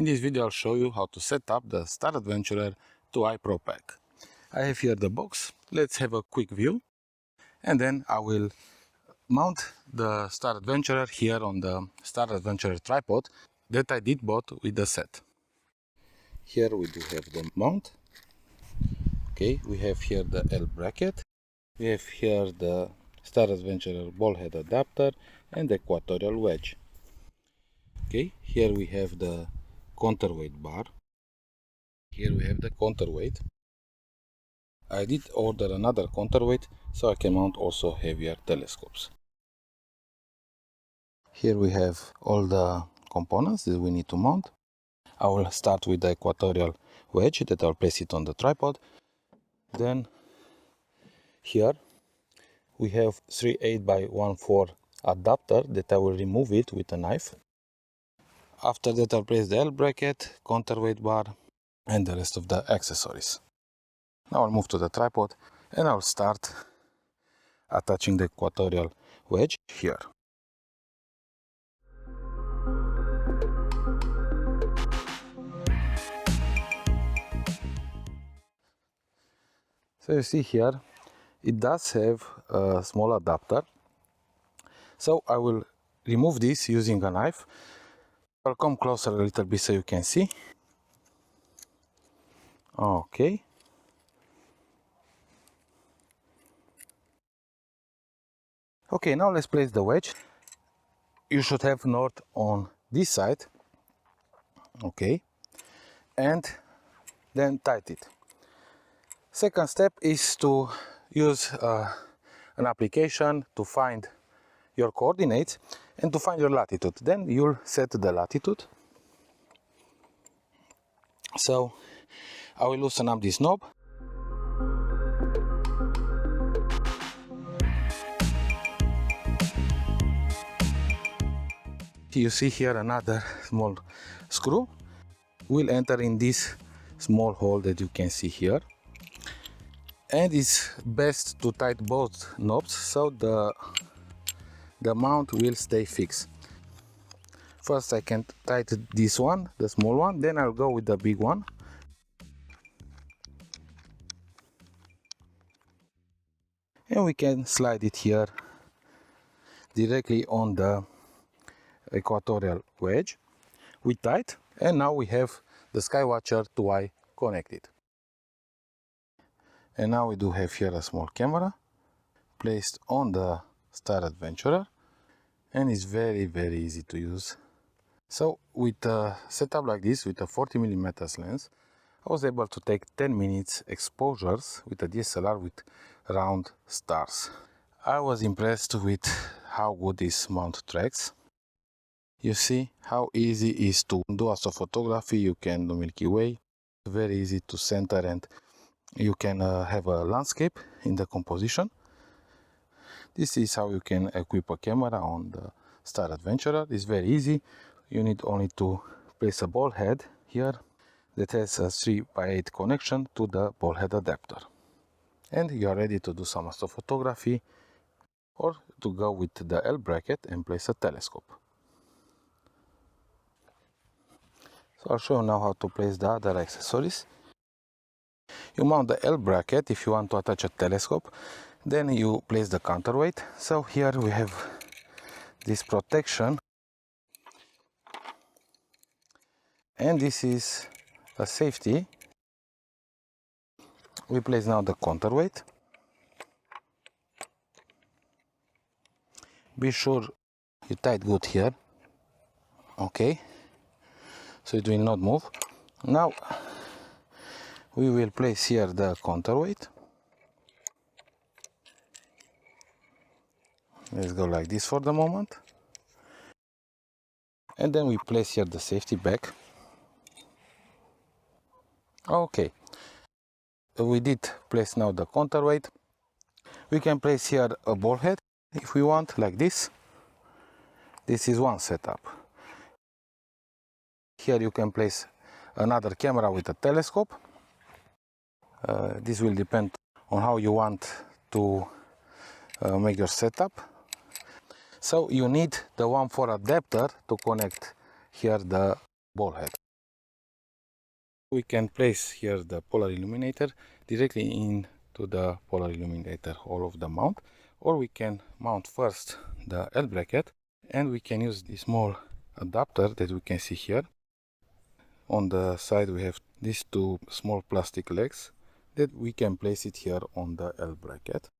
In this video I'll show you how to set up the Star Adventurer 2i Pro Pack. I have here the box. Let's have a quick view, and then I will mount the Star Adventurer here on the Star Adventurer tripod that I did bought with the set. Here we do have the mount. Okay, we have here the L bracket. We have here the Star Adventurer ball head adapter and the equatorial wedge. Okay, here we have the counterweight bar. Here we have the counterweight. I did order another counterweight so I can mount also heavier telescopes. Here we have all the components that we need to mount. I will start with the equatorial wedge that I'll place it on the tripod. Then here we have 3 8x1/4 adapter that I will remove it with a knife. After that I'll place the L bracket, counterweight bar and the rest of the accessories. Now I'll move to the tripod and I'll start attaching the equatorial wedge here. So you see here, it does have a small adapter. So I will remove this using a knife. I'll come closer a little bit so you can see. Okay. Okay, now let's place the wedge. You should have north on this side. Okay. And then tighten it. Second step is to use an application to find your coordinates and to find your latitude. Then you'll set the latitude. So I will loosen up this knob. You see here another small screw will enter in this small hole that you can see here. And it's best to tighten both knobs so the mount will stay fixed. First I can tighten this one, the small one, then I'll go with the big one. And we can slide it here directly on the equatorial wedge. We tighten, and now we have the Skywatcher 2i connected. And now we do have here a small camera placed on the Star Adventurer, and it's very easy to use. So with a setup like this, with a 40mm lens, I was able to take 10 minutes exposures with a DSLR with round stars. I was impressed with how good this mount tracks. You see how easy it is to do astrophotography. You can do Milky Way, very easy to center, and you can have a landscape in the composition. This is how you can equip a camera on the Star Adventurer. It's very easy. You need only to place a ball head here that has a 3x8 connection to the ball head adapter. And you are ready to do some astrophotography or to go with the L bracket and place a telescope. So I'll show you now how to place the other accessories. You mount the L bracket if you want to attach a telescope. Then you place the counterweight. So here we have this protection. And this is a safety. We place now the counterweight. Be sure you tighten good here. Okay. So it will not move. Now we will place here the counterweight. Let's go like this for the moment. And then we place here the safety back. Okay. We did place now the counterweight. We can place here a ball head if we want, like this. This is one setup. Here you can place another camera with a telescope. This will depend on how you want to make your setup. So you need the 1/4 adapter to connect here the ball head. We can place here the Polar Illuminator directly into the Polar Illuminator all of the mount, or we can mount first the L bracket, and we can use this small adapter that we can see here. On the side we have these two small plastic legs that we can place it here on the L bracket.